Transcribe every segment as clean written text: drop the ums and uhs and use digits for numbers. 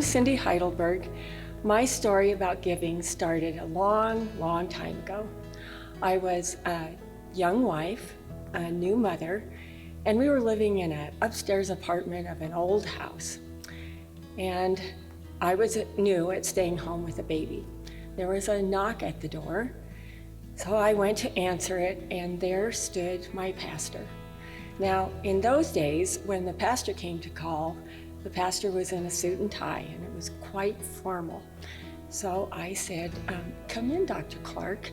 Cindy Heidelberg. My story about giving started a long, long time ago. I was a young wife, a new mother, and we were living in an upstairs apartment of an old house. And I was new at staying home with a baby. There was a knock at the door, so I went to answer it, and there stood my pastor. Now, in those days, when the pastor came to call, the pastor was in a suit and tie, and it was quite formal. So I said, come in, Dr. Clark.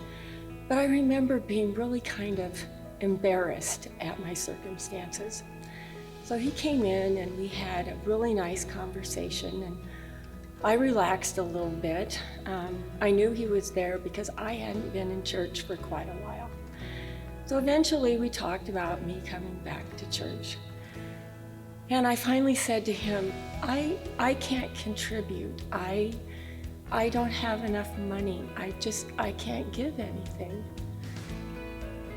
But I remember being really kind of embarrassed at my circumstances. So he came in and we had a really nice conversation, and I relaxed a little bit. I knew he was there because I hadn't been in church for quite a while. So eventually we talked about me coming back to church. And I finally said to him, I can't contribute. I don't have enough money. I can't give anything.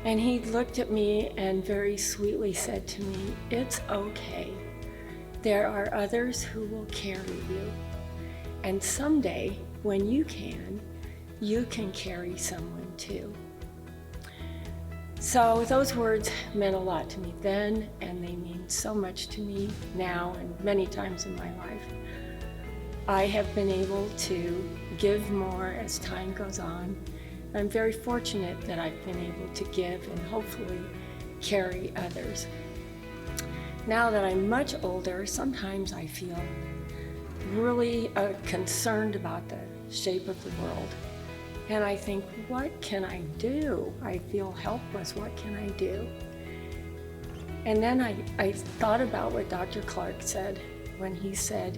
And he looked at me and very sweetly said to me, it's okay. There are others who will carry you. And someday, when you can carry someone too. So those words meant a lot to me then, and they mean so much to me now and many times in my life. I have been able to give more as time goes on. I'm very fortunate that I've been able to give and hopefully carry others. Now that I'm much older, sometimes I feel really concerned about the shape of the world. And I think, what can I do? I feel helpless. What can I do? And then I thought about what Dr. Clark said when he said,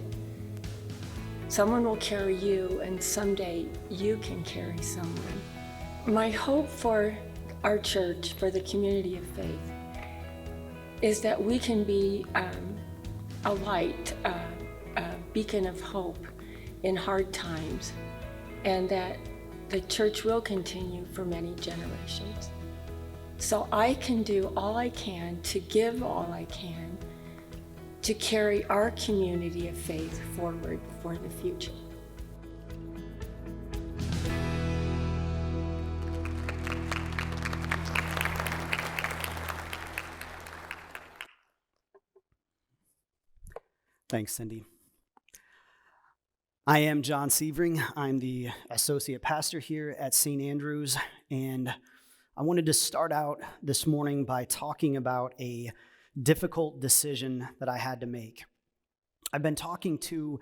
someone will carry you and someday you can carry someone. My hope for our church, for the community of faith, is that we can be a light, a beacon of hope in hard times, and that the church will continue for many generations. So I can do all I can to give all I can to carry our community of faith forward for the future. Thanks, Cindy. I am John Sievering. I'm the associate pastor here at St. Andrews, and I wanted to start out this morning by talking about a difficult decision that I had to make. I've been talking to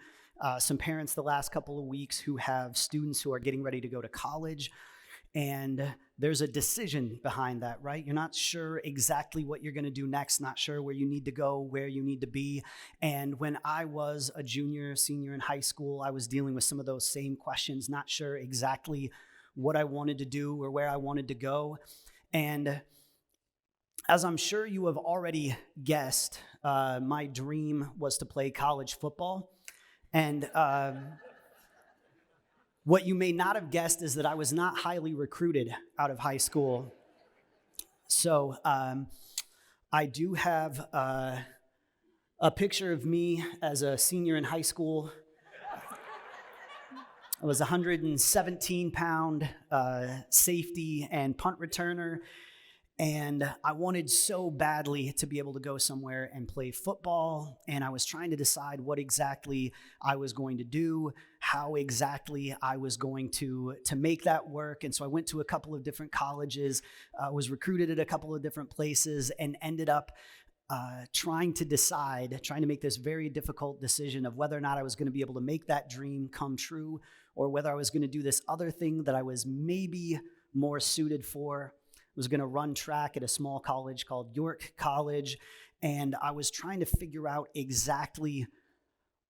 some parents the last couple of weeks who have students who are getting ready to go to college, and there's a decision behind that, right? You're not sure exactly what you're going to do next, not sure where you need to go, where you need to be. And when I was a junior, senior in high school, I was dealing with some of those same questions, not sure exactly what I wanted to do or where I wanted to go. And as I'm sure you have already guessed, my dream was to play college football. And what you may not have guessed is that I was not highly recruited out of high school. So I do have a picture of me as a senior in high school. I was a 117-pound safety and punt returner, and I wanted so badly to be able to go somewhere and play football, and I was trying to decide what exactly I was going to do, how exactly I was going to make that work. And so I went to a couple of different colleges, was recruited at a couple of different places, and ended up trying to make this very difficult decision of whether or not I was going to be able to make that dream come true, or whether I was going to do this other thing that I was maybe more suited for. Was going to run track at a small college called York College, and I was trying to figure out exactly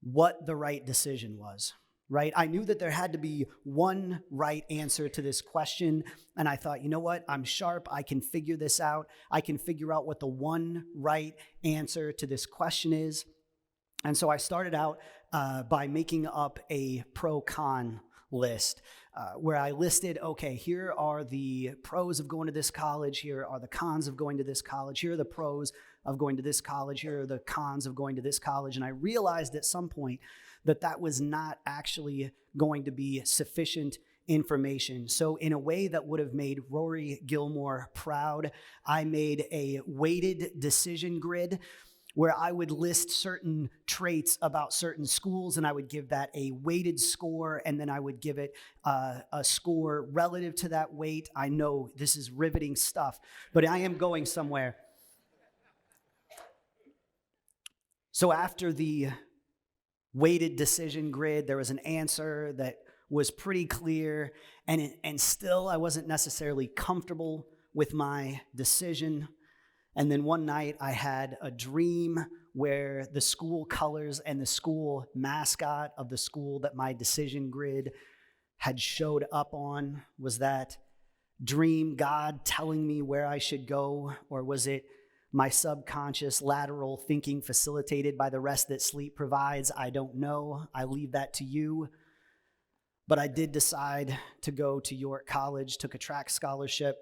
what the right decision was, right? I knew that there had to be one right answer to this question, and I thought, you know what? I'm sharp. I can figure this out. I can figure out what the one right answer to this question is. And so I started out by making up a pro-con list. Where I listed, okay, here are the pros of going to this college, here are the cons of going to this college, here are the pros of going to this college, here are the cons of going to this college. And I realized at some point that was not actually going to be sufficient information. So in a way that would have made Rory Gilmore proud, I made a weighted decision grid where I would list certain traits about certain schools, and I would give that a weighted score, and then I would give it a score relative to that weight. I know this is riveting stuff, but I am going somewhere. So after the weighted decision grid, there was an answer that was pretty clear, and still I wasn't necessarily comfortable with my decision. And then one night I had a dream where the school colors and the school mascot of the school that my decision grid had showed up on. Was that dream God telling me where I should go, or was it my subconscious lateral thinking facilitated by the rest that sleep provides? I don't know. I leave that to you. But I did decide to go to York College, took a track scholarship,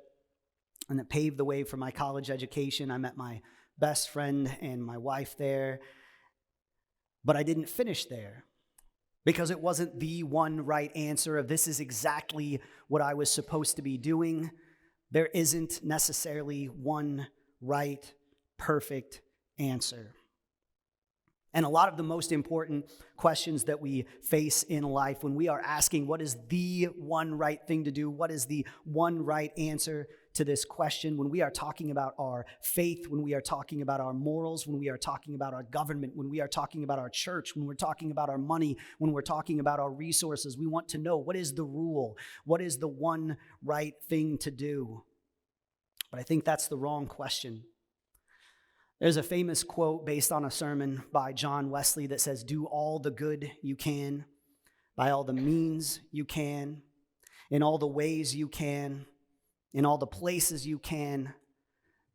and it paved the way for my college education. I met my best friend and my wife there. But I didn't finish there because it wasn't the one right answer of this is exactly what I was supposed to be doing. There isn't necessarily one right, perfect answer. And a lot of the most important questions that we face in life when we are asking what is the one right thing to do, what is the one right answer to this question, when we are talking about our faith, when we are talking about our morals, when we are talking about our government, when we are talking about our church, when we're talking about our money, when we're talking about our resources, we want to know what is the rule, what is the one right thing to do. But I think that's the wrong question. There's a famous quote based on a sermon by John Wesley that says, "Do all the good you can, by all the means you can, in all the ways you can, in all the places you can,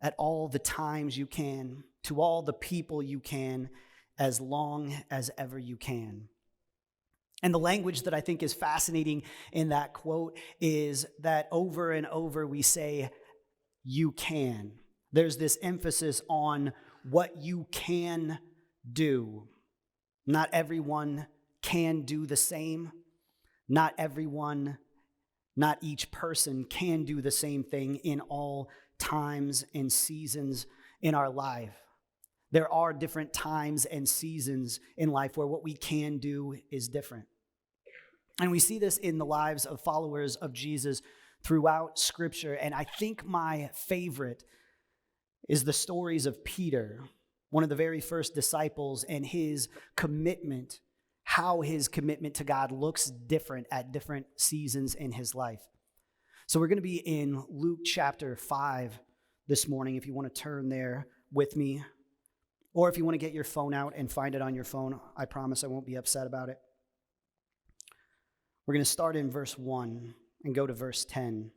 at all the times you can, to all the people you can, as long as ever you can." And the language that I think is fascinating in that quote is that over and over we say, you can. There's this emphasis on what you can do. Not everyone can do the same. Not everyone, not each person can do the same thing in all times and seasons in our life. There are different times and seasons in life where what we can do is different. And we see this in the lives of followers of Jesus throughout Scripture. And I think my favorite is the stories of Peter, one of the very first disciples, and his commitment, how his commitment to God looks different at different seasons in his life. So we're going to be in Luke chapter 5 this morning, if you want to turn there with me, or if you want to get your phone out and find it on your phone. I promise I won't be upset about it. We're going to start in verse 1 and go to verse 10.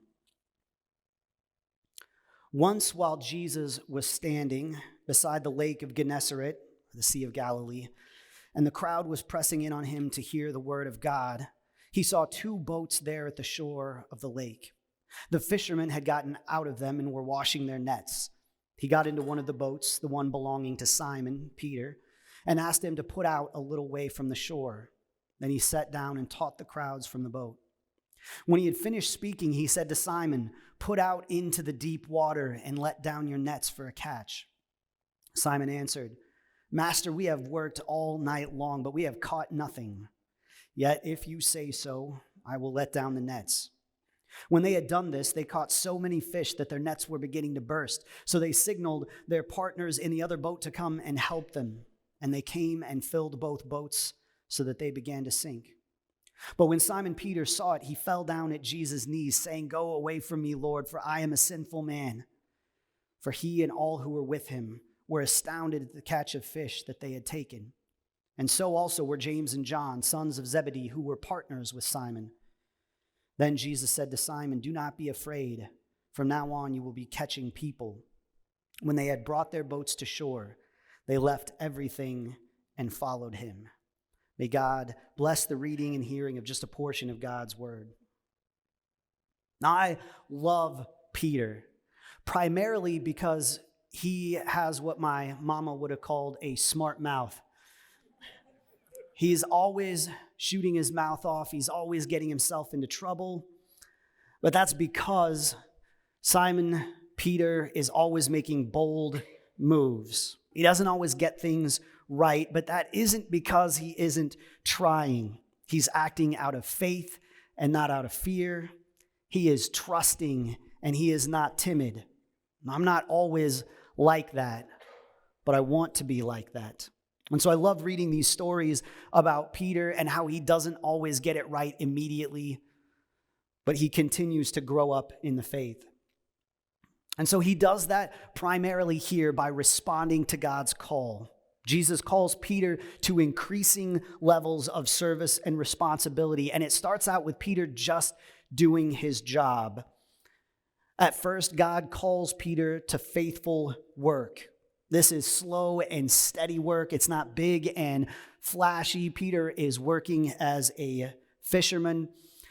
Once while Jesus was standing beside the lake of Gennesaret, the Sea of Galilee, and the crowd was pressing in on him to hear the word of God, he saw two boats there at the shore of the lake. The fishermen had gotten out of them and were washing their nets. He got into one of the boats, the one belonging to Simon, Peter, and asked him to put out a little way from the shore. Then he sat down and taught the crowds from the boat. When he had finished speaking, he said to Simon, "Put out into the deep water and let down your nets for a catch." Simon answered, "Master, we have worked all night long, but we have caught nothing. Yet if you say so, I will let down the nets." When they had done this, they caught so many fish that their nets were beginning to burst. So they signaled their partners in the other boat to come and help them. And they came and filled both boats so that they began to sink. But when Simon Peter saw it, he fell down at Jesus' knees, saying, "Go away from me, Lord, for I am a sinful man." For he and all who were with him were astounded at the catch of fish that they had taken. And so also were James and John, sons of Zebedee, who were partners with Simon. Then Jesus said to Simon, "Do not be afraid. From now on you will be catching people." When they had brought their boats to shore, they left everything and followed him. May God bless the reading and hearing of just a portion of God's word. Now, I love Peter, primarily because he has what my mama would have called a smart mouth. He's always shooting his mouth off. He's always getting himself into trouble. But that's because Simon Peter is always making bold moves. He doesn't always get things right, but that isn't because he isn't trying. He's acting out of faith and not out of fear. He is trusting and he is not timid. I'm not always like that, but I want to be like that. And so I love reading these stories about Peter and how he doesn't always get it right immediately, but he continues to grow up in the faith. And so he does that primarily here by responding to God's call. Jesus calls Peter to increasing levels of service and responsibility, and it starts out with Peter just doing his job. At first, God calls Peter to faithful work. This is slow and steady work. It's not big and flashy. Peter is working as a fisherman.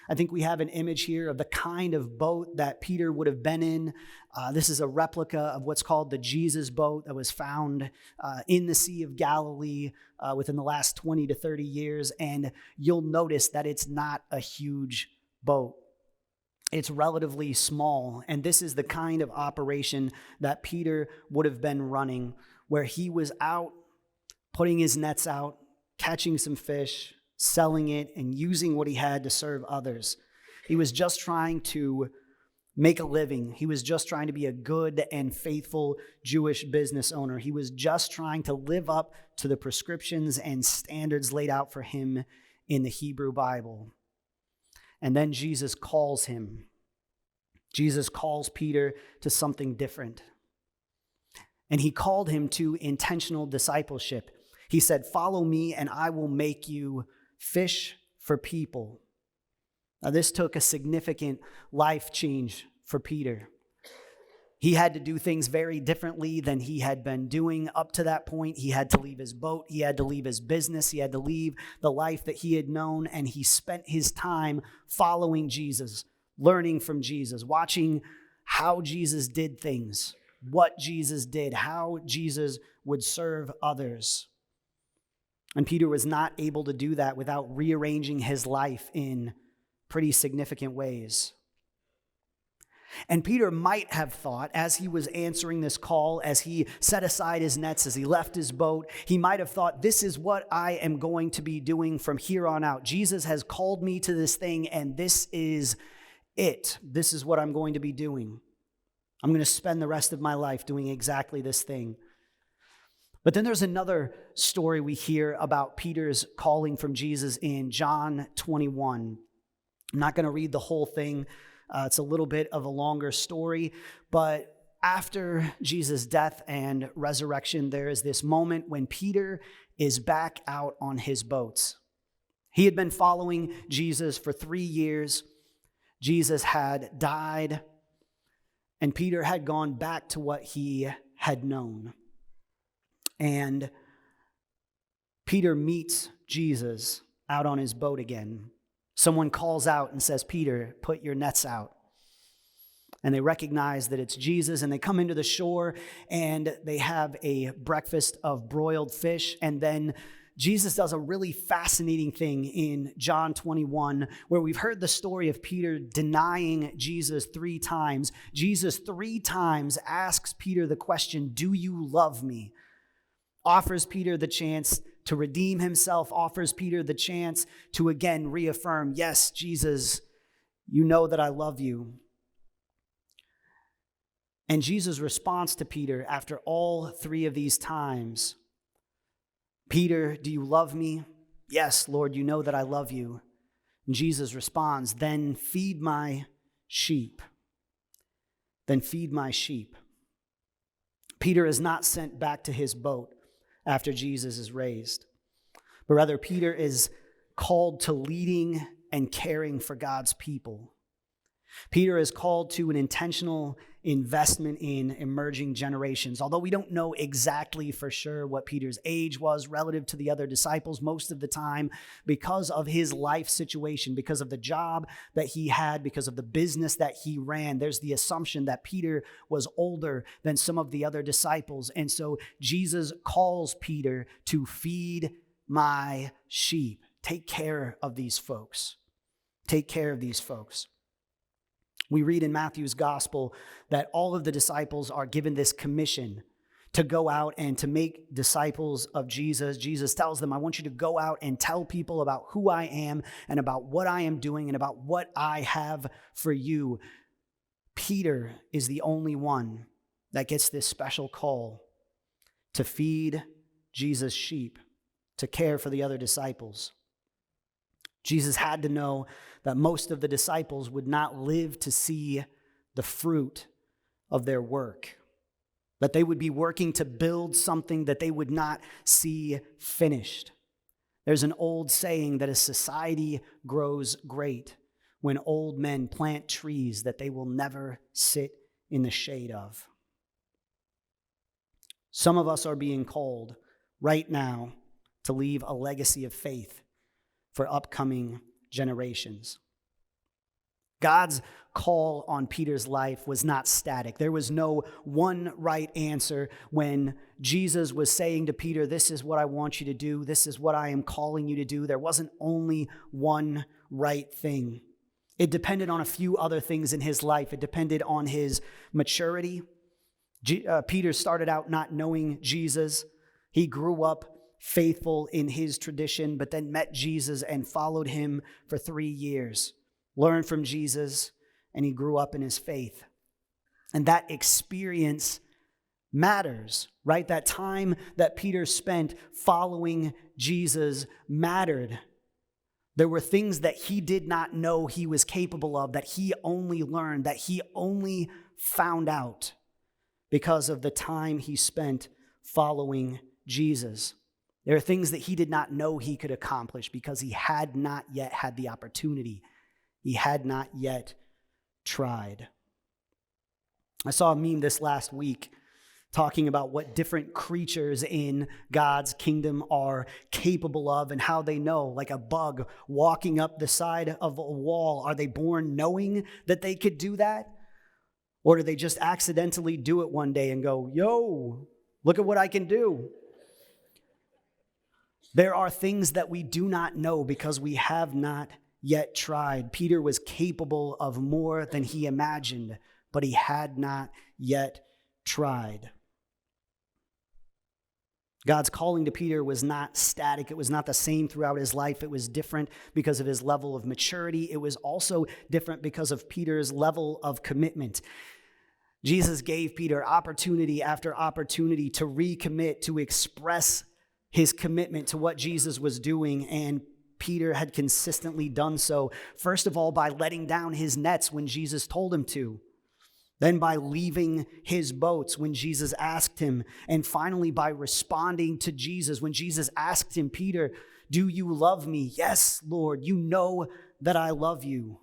I think we have an image here of the kind of boat that Peter would have been in. This is a replica of what's called the Jesus boat that was found in the Sea of Galilee within the last 20 to 30 years. And you'll notice that it's not a huge boat. It's relatively small, and this is the kind of operation that Peter would have been running, where he was out putting his nets out, catching some fish, selling it, and using what he had to serve others. He was just trying to make a living. He was just trying to be a good and faithful Jewish business owner. He was just trying to live up to the prescriptions and standards laid out for him in the Hebrew Bible. And then Jesus calls him. Jesus calls Peter to something different. And he called him to intentional discipleship. He said, "Follow me and I will make you fish for people." Now, this took a significant life change for Peter. He had to do things very differently than he had been doing up to that point. He had to leave his boat. He had to leave his business. He had to leave the life that he had known. And he spent his time following Jesus, learning from Jesus, watching how Jesus did things, what Jesus did, how Jesus would serve others. And Peter was not able to do that without rearranging his life in pretty significant ways. And Peter might have thought, as he was answering this call, as he set aside his nets, as he left his boat, he might have thought, this is what I am going to be doing from here on out. Jesus has called me to this thing, and this is it. This is what I'm going to be doing. I'm going to spend the rest of my life doing exactly this thing. But then there's another story we hear about Peter's calling from Jesus in John 21. I'm not going to read the whole thing. It's a little bit of a longer story, but after Jesus' death and resurrection, there is this moment when Peter is back out on his boats. He had been following Jesus for 3 years. Jesus had died, and Peter had gone back to what he had known. And Peter meets Jesus out on his boat again. Someone calls out and says, "Peter, put your nets out." And they recognize that it's Jesus, and they come into the shore, and they have a breakfast of broiled fish. And then Jesus does a really fascinating thing in John 21, where we've heard the story of Peter denying Jesus 3 times. Jesus 3 times asks Peter the question, "Do you love me?" Offers Peter the chance to redeem himself, offers Peter the chance to again reaffirm, "Yes, Jesus, you know that I love you." And Jesus' response to Peter after all 3 of these times, "Peter, do you love me?" "Yes, Lord, you know that I love you." And Jesus responds, "Then feed my sheep. Then feed my sheep." Peter is not sent back to his boat after Jesus is raised, but rather Peter is called to leading and caring for God's people. Peter is called to an intentional investment in emerging generations. Although we don't know exactly for sure what Peter's age was relative to the other disciples most of the time, because of his life situation, because of the job that he had, because of the business that he ran, there's the assumption that Peter was older than some of the other disciples. And so Jesus calls Peter to feed my sheep. Take care of these folks. Take care of these folks. We read in Matthew's gospel that all of the disciples are given this commission to go out and to make disciples of Jesus. Jesus tells them, I want you to go out and tell people about who I am and about what I am doing and about what I have for you. Peter is the only one that gets this special call to feed Jesus' sheep, to care for the other disciples. Jesus had to know that most of the disciples would not live to see the fruit of their work, that they would be working to build something that they would not see finished. There's an old saying that a society grows great when old men plant trees that they will never sit in the shade of. Some of us are being called right now to leave a legacy of faith for upcoming generations. God's call on Peter's life was not static. There was no one right answer when Jesus was saying to Peter, this is what I want you to do. This is what I am calling you to do. There wasn't only one right thing. It depended on a few other things in his life. It depended on his maturity. Peter started out not knowing Jesus. He grew up faithful in his tradition, but then met Jesus and followed him for 3 years, learned from Jesus, and he grew up in his faith. And that experience matters, right? That time that Peter spent following Jesus mattered. There were things that he did not know he was capable of, that he only learned, that he only found out because of the time he spent following Jesus. There are things that he did not know he could accomplish because he had not yet had the opportunity. He had not yet tried. I saw a meme this last week talking about what different creatures in God's kingdom are capable of and how they know, like a bug walking up the side of a wall. Are they born knowing that they could do that? Or do they just accidentally do it one day and go, yo, look at what I can do? There are things that we do not know because we have not yet tried. Peter was capable of more than he imagined, but he had not yet tried. God's calling to Peter was not static. It was not the same throughout his life. It was different because of his level of maturity. It was also different because of Peter's level of commitment. Jesus gave Peter opportunity after opportunity to recommit, to express his commitment to what Jesus was doing, and Peter had consistently done so. First of all, by letting down his nets when Jesus told him to. Then by leaving his boats when Jesus asked him. And finally, by responding to Jesus when Jesus asked him, Peter, do you love me? Yes, Lord, you know that I love you.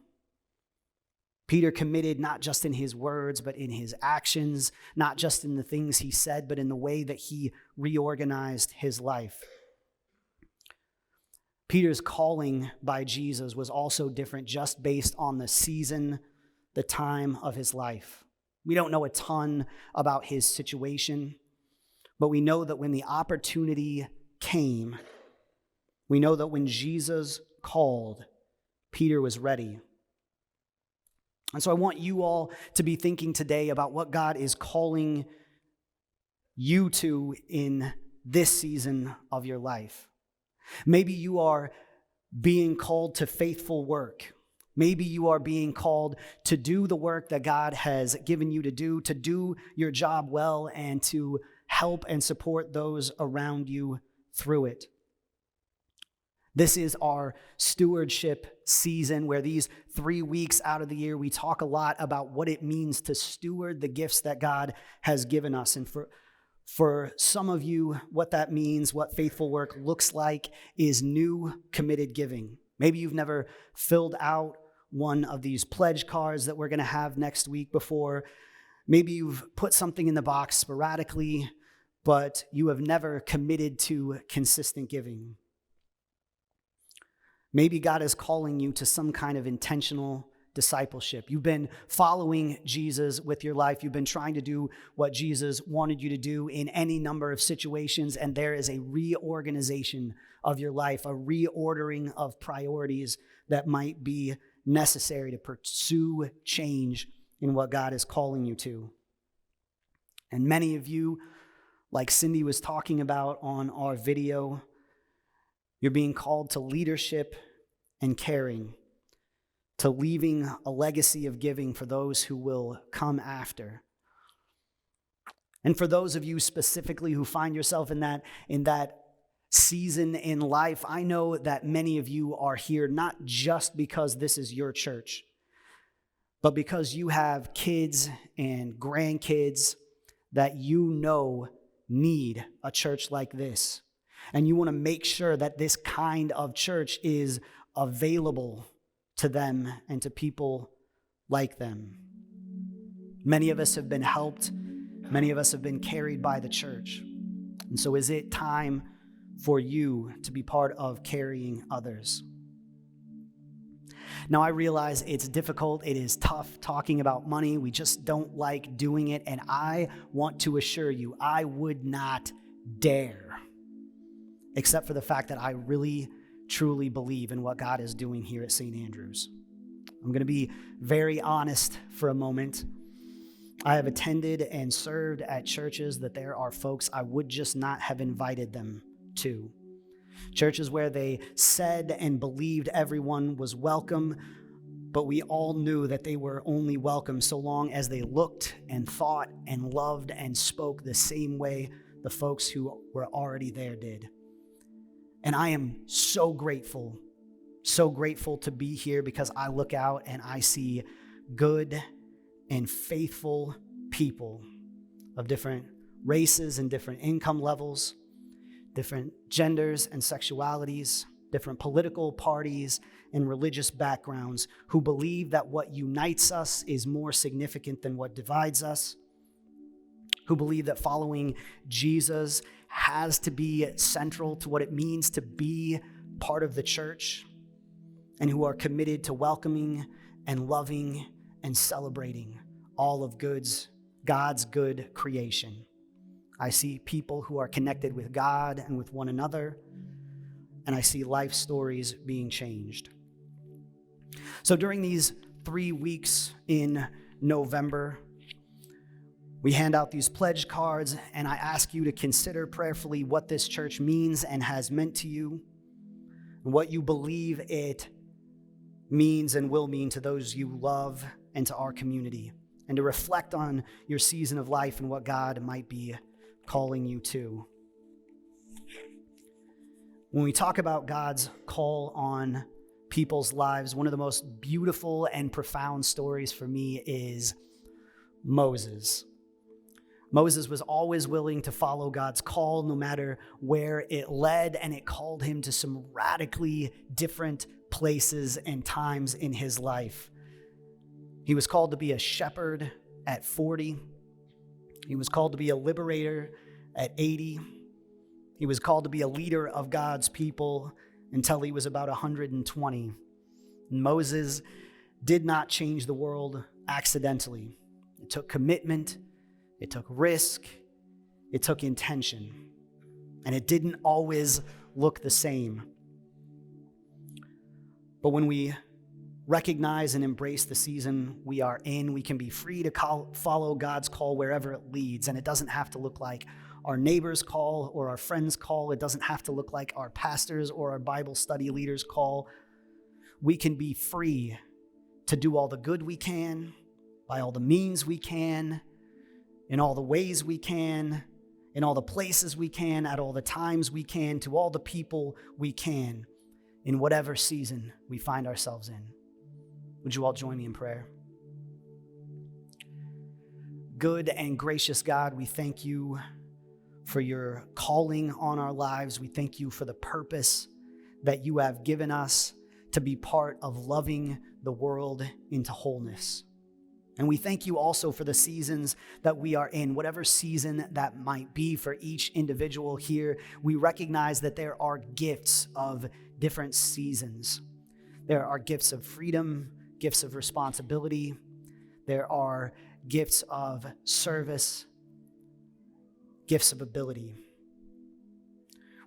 Peter committed not just in his words, but in his actions, not just in the things he said, but in the way that he reorganized his life. Peter's calling by Jesus was also different just based on the season, the time of his life. We don't know a ton about his situation, but we know that when the opportunity came, we know that when Jesus called, Peter was ready. And so I want you all to be thinking today about what God is calling you to in this season of your life. Maybe you are being called to faithful work. Maybe you are being called to do the work that God has given you to do your job well, and to help and support those around you through it. This is our stewardship season, where these 3 weeks out of the year, we talk a lot about what it means to steward the gifts that God has given us. And for some of you, what that means, what faithful work looks like, is new committed giving. Maybe you've never filled out one of these pledge cards that we're going to have next week before. Maybe you've put something in the box sporadically, but you have never committed to consistent giving. Maybe God is calling you to some kind of intentional discipleship. You've been following Jesus with your life. You've been trying to do what Jesus wanted you to do in any number of situations, and there is a reorganization of your life, a reordering of priorities that might be necessary to pursue change in what God is calling you to. And many of you, like Cindy was talking about on our video, you're being called to leadership and caring, to leaving a legacy of giving for those who will come after. And for those of you specifically who find yourself in that season in life, I know that many of you are here not just because this is your church, but because you have kids and grandkids that you know need a church like this. And you want to make sure that this kind of church is available to them and to people like them. Many of us have been helped. Many of us have been carried by the church. And so is it time for you to be part of carrying others? Now, I realize it's difficult. It is tough talking about money. We just don't like doing it. And I want to assure you, I would not dare, except for the fact that I really, truly believe in what God is doing here at St. Andrews. I'm going to be very honest for a moment. I have attended and served at churches that there are folks I would just not have invited them to. Churches where they said and believed everyone was welcome, but we all knew that they were only welcome so long as they looked and thought and loved and spoke the same way the folks who were already there did. And I am so grateful to be here, because I look out and I see good and faithful people of different races and different income levels, different genders and sexualities, different political parties and religious backgrounds, who believe that what unites us is more significant than what divides us, who believe that following Jesus has to be central to what it means to be part of the church, and who are committed to welcoming and loving and celebrating all of God's good creation. I see people who are connected with God and with one another, and I see life stories being changed. So during these 3 weeks in November, we hand out these pledge cards, and I ask you to consider prayerfully what this church means and has meant to you, and what you believe it means and will mean to those you love and to our community, and to reflect on your season of life and what God might be calling you to. When we talk about God's call on people's lives, one of the most beautiful and profound stories for me is Moses. Moses was always willing to follow God's call no matter where it led, and it called him to some radically different places and times in his life. He was called to be a shepherd at 40. He was called to be a liberator at 80. He was called to be a leader of God's people until he was about 120. And Moses did not change the world accidentally. It took commitment, it took risk, it took intention, and it didn't always look the same. But when we recognize and embrace the season we are in, we can be free to follow God's call wherever it leads. And it doesn't have to look like our neighbor's call or our friend's call. It doesn't have to look like our pastor's or our Bible study leader's call. We can be free to do all the good we can, by all the means we can, in all the ways we can, in all the places we can, at all the times we can, to all the people we can, in whatever season we find ourselves in. Would you all join me in prayer? Good and gracious God, we thank you for your calling on our lives. We thank you for the purpose that you have given us to be part of loving the world into wholeness. And we thank you also for the seasons that we are in, whatever season that might be for each individual here. We recognize that there are gifts of different seasons. There are gifts of freedom, gifts of responsibility. There are gifts of service, gifts of ability.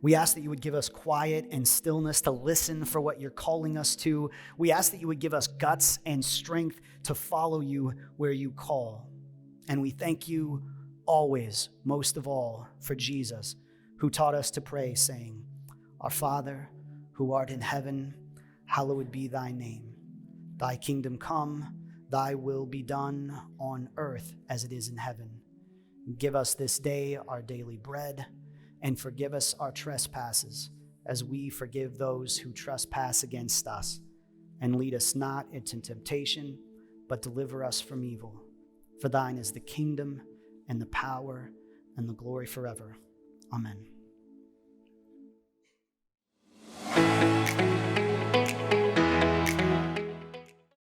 We ask that you would give us quiet and stillness to listen for what you're calling us to. We ask that you would give us guts and strength to follow you where you call. And we thank you always, most of all, for Jesus, who taught us to pray, saying, Our Father, who art in heaven, hallowed be thy name. Thy kingdom come, thy will be done on earth as it is in heaven. Give us this day our daily bread, and forgive us our trespasses, as we forgive those who trespass against us. And lead us not into temptation, but deliver us from evil. For thine is the kingdom, and the power, and the glory forever. Amen.